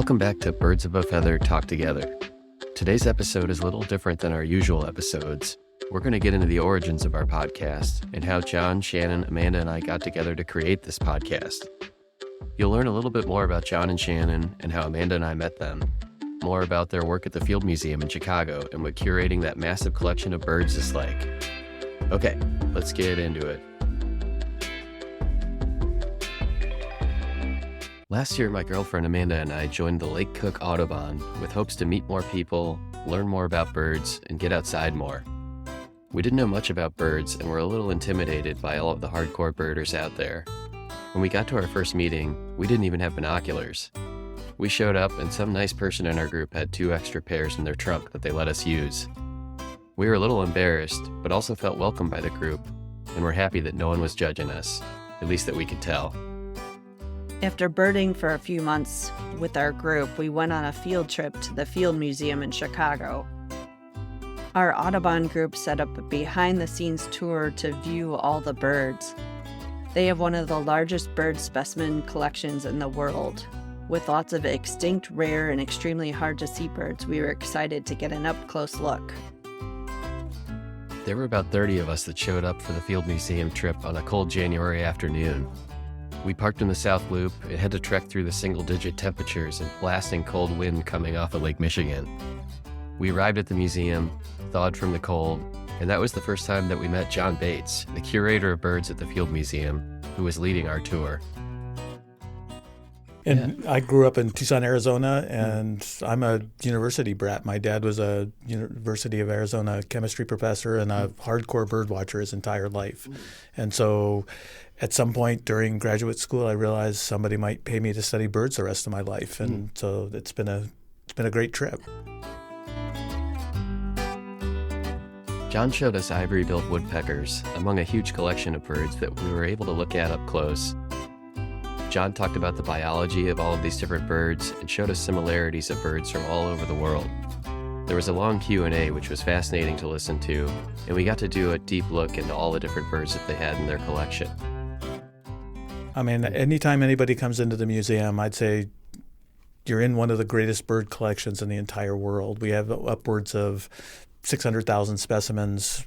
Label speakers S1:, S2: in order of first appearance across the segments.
S1: Welcome back to Birds of a Feather Talk Together. Today's episode is a little different than our usual episodes. We're going to get into the origins of our podcast and how John, Shannon, Amanda, and I got together to create this podcast. You'll learn a little bit more about John and Shannon and how Amanda and I met them, more about their work at the Field Museum in Chicago and what curating that massive collection of birds is like. Okay, let's get into it. Last year, my girlfriend Amanda and I joined the Lake Cook Audubon with hopes to meet more people, learn more about birds, and get outside more. We didn't know much about birds and were a little intimidated by all of the hardcore birders out there. When we got to our first meeting, we didn't even have binoculars. We showed up and some nice person in our group had 2 extra pairs in their trunk that they let us use. We were a little embarrassed, but also felt welcomed by the group, and were happy that no one was judging us, at least that we could tell.
S2: After birding for a few months with our group, we went on a field trip to the Field Museum in Chicago. Our Audubon group set up a behind-the-scenes tour to view all the birds. They have one of the largest bird specimen collections in the world. With lots of extinct, rare, and extremely hard-to-see birds, we were excited to get an up-close look.
S1: There were about 30 of us that showed up for the Field Museum trip on a cold January afternoon. We parked in the South Loop and had to trek through the single-digit temperatures and blasting cold wind coming off of Lake Michigan. We arrived at the museum, thawed from the cold, and that was the first time that we met John Bates, the curator of birds at the Field Museum, who was leading our tour.
S3: And I grew up in Tucson, Arizona, and I'm a university brat. My dad was a University of Arizona chemistry professor and a hardcore bird watcher his entire life. And so at some point during graduate school, I realized somebody might pay me to study birds the rest of my life. And so it's been a great trip.
S1: John showed us ivory-billed woodpeckers among a huge collection of birds that we were able to look at up close. John talked about the biology of all of these different birds and showed us similarities of birds from all over the world. There was a long Q&A which was fascinating to listen to, and we got to do a deep look into all the different birds that they had in their collection.
S3: I mean, anytime anybody comes into the museum, I'd say you're in one of the greatest bird collections in the entire world. We have upwards of 600,000 specimens.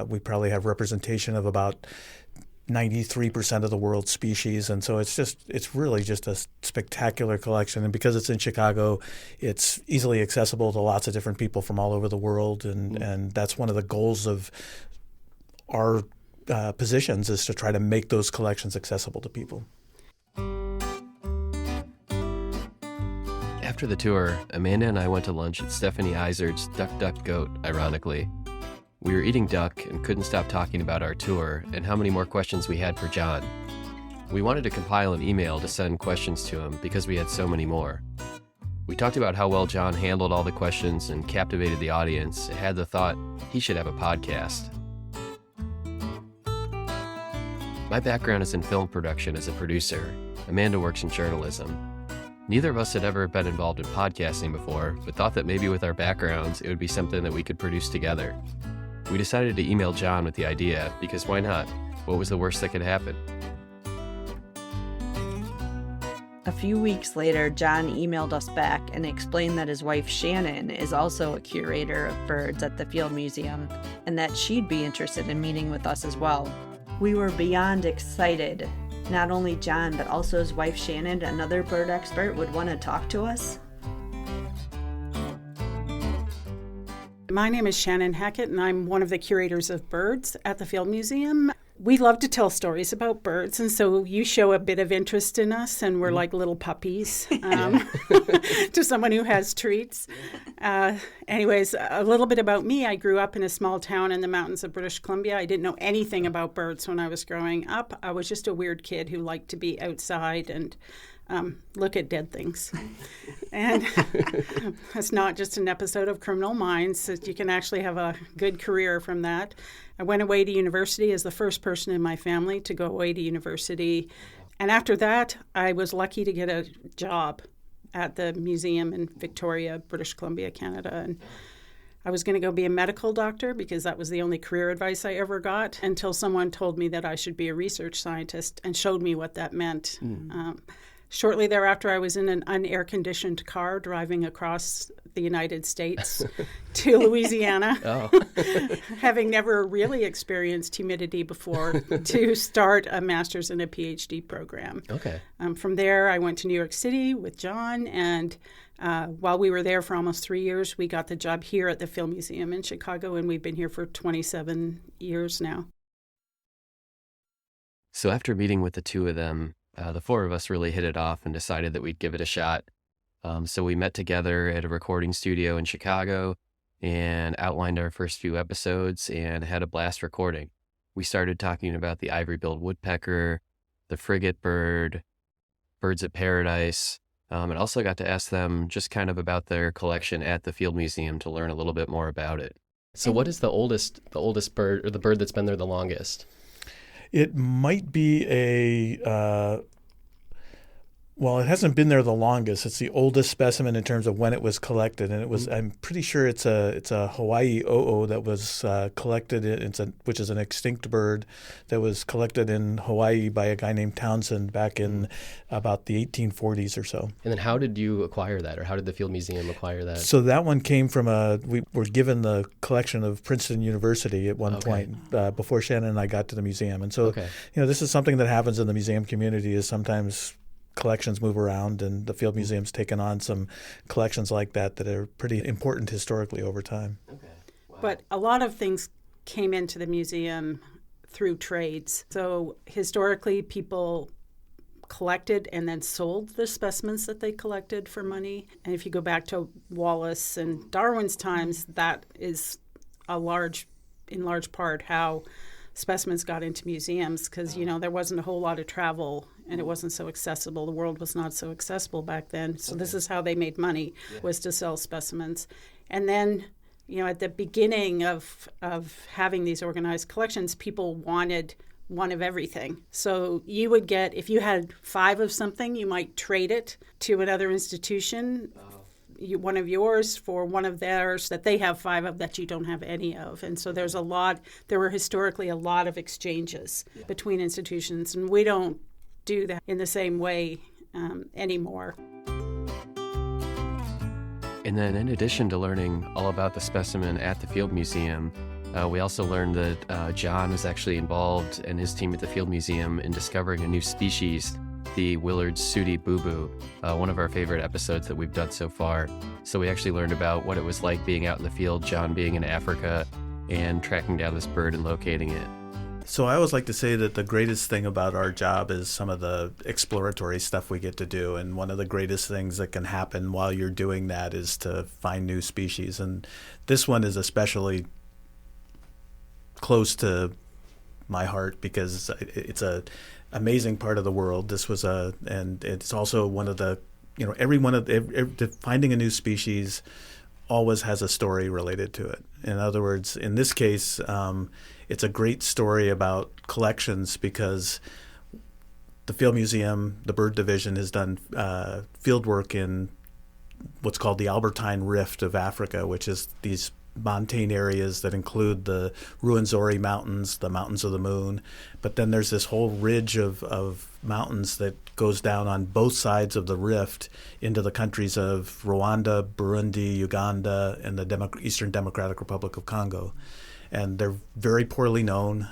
S3: We probably have representation of about 93% of the world's species. And so it's really just a spectacular collection. And because it's in Chicago, it's easily accessible to lots of different people from all over the world. And that's one of the goals of our positions, is to try to make those collections accessible to people.
S1: After the tour, Amanda and I went to lunch at Stephanie Izard's Duck Duck Goat, ironically. We were eating duck and couldn't stop talking about our tour and how many more questions we had for John. We wanted to compile an email to send questions to him because we had so many more. We talked about how well John handled all the questions and captivated the audience and had the thought he should have a podcast. My background is in film production as a producer. Amanda works in journalism. Neither of us had ever been involved in podcasting before, but thought that maybe with our backgrounds, it would be something that we could produce together. We decided to email John with the idea, because why not? What was the worst that could happen?
S2: A few weeks later, John emailed us back and explained that his wife Shannon is also a curator of birds at the Field Museum, and that she'd be interested in meeting with us as well. We were beyond excited. Not only John, but also his wife Shannon, another bird expert, would want to talk to us.
S4: My name is Shannon Hackett, and I'm one of the curators of birds at the Field Museum. We love to tell stories about birds, and so you show a bit of interest in us, and we're like little puppies to someone who has treats. Anyways, a little bit about me. I grew up in a small town in the mountains of British Columbia. I didn't know anything about birds when I was growing up. I was just a weird kid who liked to be outside and look at dead things. And it's not just an episode of Criminal Minds. You can actually have a good career from that. I went away to university as the first person in my family to go away to university. And after that, I was lucky to get a job at the museum in Victoria, British Columbia, Canada. And I was going to go be a medical doctor because that was the only career advice I ever got, until someone told me that I should be a research scientist and showed me what that meant. shortly thereafter, I was in an unair-conditioned car driving across the United States to Louisiana, having never really experienced humidity before, to start a master's and a PhD program.
S5: Okay.
S4: From there, I went to New York City with John, and while we were there for almost 3 years, we got the job here at the Film Museum in Chicago, and we've been here for 27 years now.
S1: So after meeting with the two of them, the four of us really hit it off and decided that we'd give it a shot. So we met together at a recording studio in Chicago and outlined our first few episodes and had a blast recording. We started talking about the ivory-billed woodpecker, the frigate bird, birds of paradise, and also got to ask them just kind of about their collection at the Field Museum to learn a little bit more about it.
S5: So what is the oldest bird, or the bird that's been there the longest?
S3: It might be well, it hasn't been there the longest. It's the oldest specimen in terms of when it was collected, and it was. I'm pretty sure it's a Hawaii o'o that was collected. Which is an extinct bird that was collected in Hawaii by a guy named Townsend back in about the 1840s or so.
S5: And then how did you acquire that, or how did the Field Museum acquire that?
S3: So that one came from we were given the collection of Princeton University at one point before Shannon and I got to the museum, and so this is something that happens in the museum community. Is sometimes collections move around, and the Field Museum's taken on some collections like that are pretty important historically over time.
S1: Okay. Wow.
S4: But a lot of things came into the museum through trades. So historically, people collected and then sold the specimens that they collected for money. And if you go back to Wallace and Darwin's times, that is in large part how specimens got into museums, because there wasn't a whole lot of travel and it wasn't so accessible. The world was not so accessible back then. So this is how they made money, was to sell specimens. And then, at the beginning of having these organized collections, people wanted one of everything. So you would get, if you had 5 of something, you might trade it to another institution, one of yours for one of theirs that they have 5 of that you don't have any of. And so there were historically a lot of exchanges between institutions, and we don't do that in the same way anymore.
S1: And then in addition to learning all about the specimen at the Field Museum, we also learned that John was actually involved, and his team at the Field Museum, in discovering a new species, the Willard's sooty boo-boo, one of our favorite episodes that we've done so far. So we actually learned about what it was like being out in the field, John being in Africa, and tracking down this bird and locating it.
S3: So I always like to say that the greatest thing about our job is some of the exploratory stuff we get to do. And one of the greatest things that can happen while you're doing that is to find new species. And this one is especially close to my heart because it's a amazing part of the world. This was and it's also one of the, finding a new species always has a story related to it. In other words, in this case, it's a great story about collections because the Field Museum, the Bird Division, has done field work in what's called the Albertine Rift of Africa, which is these montane areas that include the Ruwenzori Mountains, the Mountains of the Moon. But then there's this whole ridge of mountains that goes down on both sides of the rift into the countries of Rwanda, Burundi, Uganda, and the Eastern Democratic Republic of Congo. And they're very poorly known,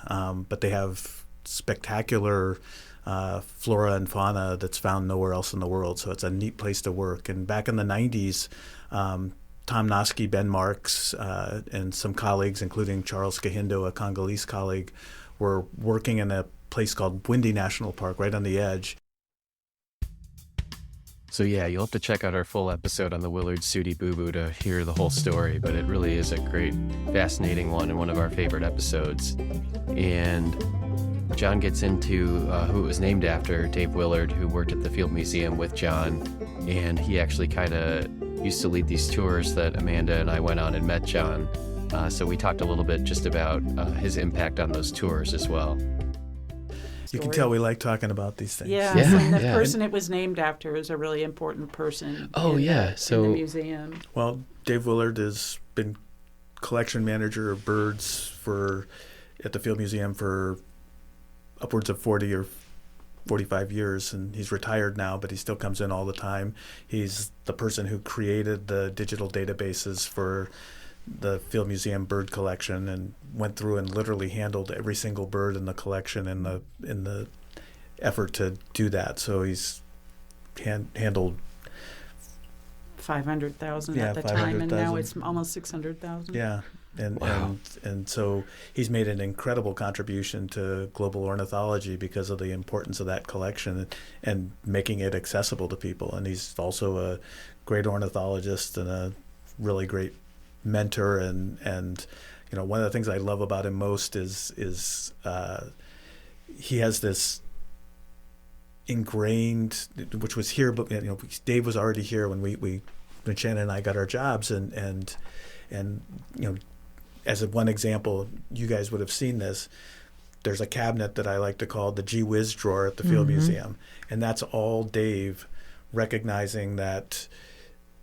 S3: but they have spectacular flora and fauna that's found nowhere else in the world. So it's a neat place to work. And back in the 90s, Tom Noske, Ben Marks, and some colleagues, including Charles Kahindo, a Congolese colleague, were working in a place called Bwindi National Park right on the edge.
S1: So yeah, you'll have to check out our full episode on the Willard's sooty boo-boo to hear the whole story, but it really is a great, fascinating one and one of our favorite episodes. And John gets into who it was named after, Dave Willard, who worked at the Field Museum with John, and he actually kind of used to lead these tours that Amanda and I went on and met John. So we talked a little bit just about his impact on those tours as well.
S3: You can tell we like talking about these things.
S4: Yeah, and the person it was named after is a really important person in the museum.
S3: Well, Dave Willard has been collection manager of birds at the Field Museum for upwards of 40 or 45 years, and he's retired now, but he still comes in all the time. He's the person who created the digital databases for the Field Museum bird collection and went through and literally handled every single bird in the collection in the effort to do that. So he's handled
S4: 500,000
S3: Yeah,
S4: at the time, and now
S3: 500,000.
S4: it's almost 600,000.
S3: Yeah,
S1: Wow.
S3: and so he's made an incredible contribution to global ornithology because of the importance of that collection and making it accessible to people. And he's also a great ornithologist and a really great mentor. And you know, one of the things I love about him most is he has this ingrained, which was here, but you know, Dave was already here when when Shannon and I got our jobs, and you know, as one example, you guys would have seen this. There's a cabinet that I like to call the Gee Whiz drawer at the Field Museum, and that's all Dave recognizing that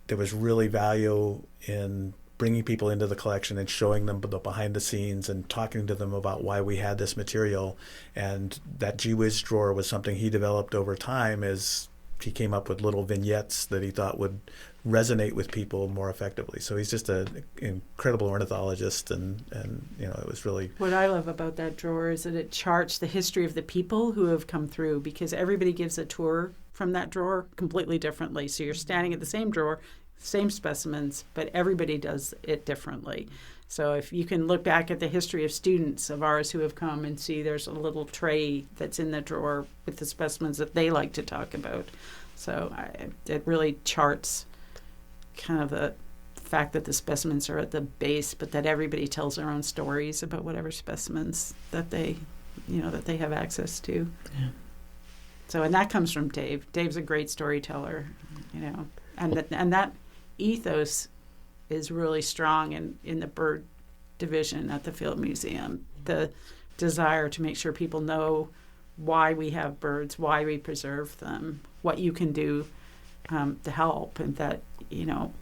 S3: there was really value in bringing people into the collection and showing them the behind the scenes and talking to them about why we had this material. And that Gee Whiz drawer was something he developed over time as he came up with little vignettes that he thought would resonate with people more effectively. So he's just an incredible ornithologist, and you know, it was really...
S4: What I love about that drawer is that it charts the history of the people who have come through, because everybody gives a tour from that drawer completely differently. So you're standing at the same drawer, same specimens, but everybody does it differently. So if you can look back at the history of students of ours who have come and see there's a little tray that's in the drawer with the specimens that they like to talk about. So it really charts kind of the fact that the specimens are at the base, but that everybody tells their own stories about whatever specimens that they have access to.
S5: Yeah.
S4: So, and that comes from Dave. Dave's a great storyteller, you know, and that ethos is really strong in the bird division at the Field Museum. The desire to make sure people know why we have birds, why we preserve them, what you can do to help, and that, you know,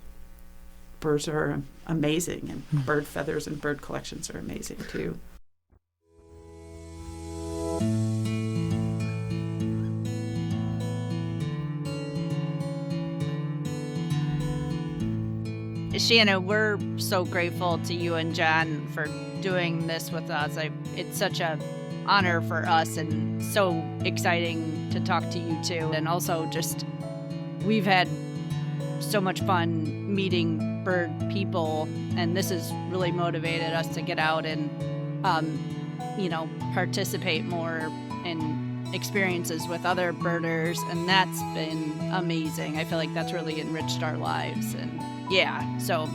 S4: birds are amazing, and bird feathers and bird collections are amazing too.
S2: Shannon, we're so grateful to you and John for doing this with us. It's such a honor for us and so exciting to talk to you too. And also just, we've had so much fun meeting bird people, and this has really motivated us to get out and, you know, participate more in experiences with other birders, and that's been amazing. I feel like that's really enriched our lives, and yeah, so.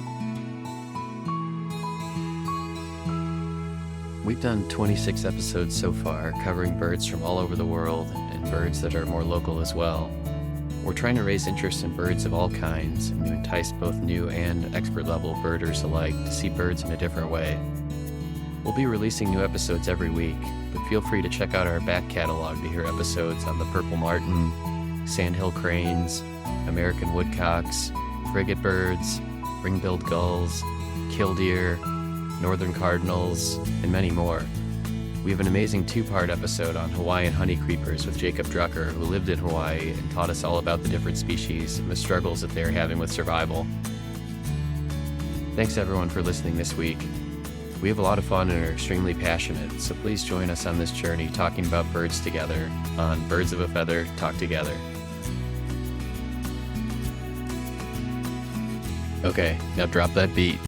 S1: We've done 26 episodes so far, covering birds from all over the world and birds that are more local as well. We're trying to raise interest in birds of all kinds and to entice both new and expert-level birders alike to see birds in a different way. We'll be releasing new episodes every week, but feel free to check out our back catalog to hear episodes on the purple martin, sandhill cranes, American woodcocks, frigate birds, ring-billed gulls, killdeer, northern cardinals, and many more. We have an amazing 2-part episode on Hawaiian honey creepers with Jacob Drucker, who lived in Hawaii and taught us all about the different species and the struggles that they're having with survival. Thanks everyone for listening this week. We have a lot of fun and are extremely passionate, so please join us on this journey talking about birds together on Birds of a Feather Talk Together. Okay, now drop that beat.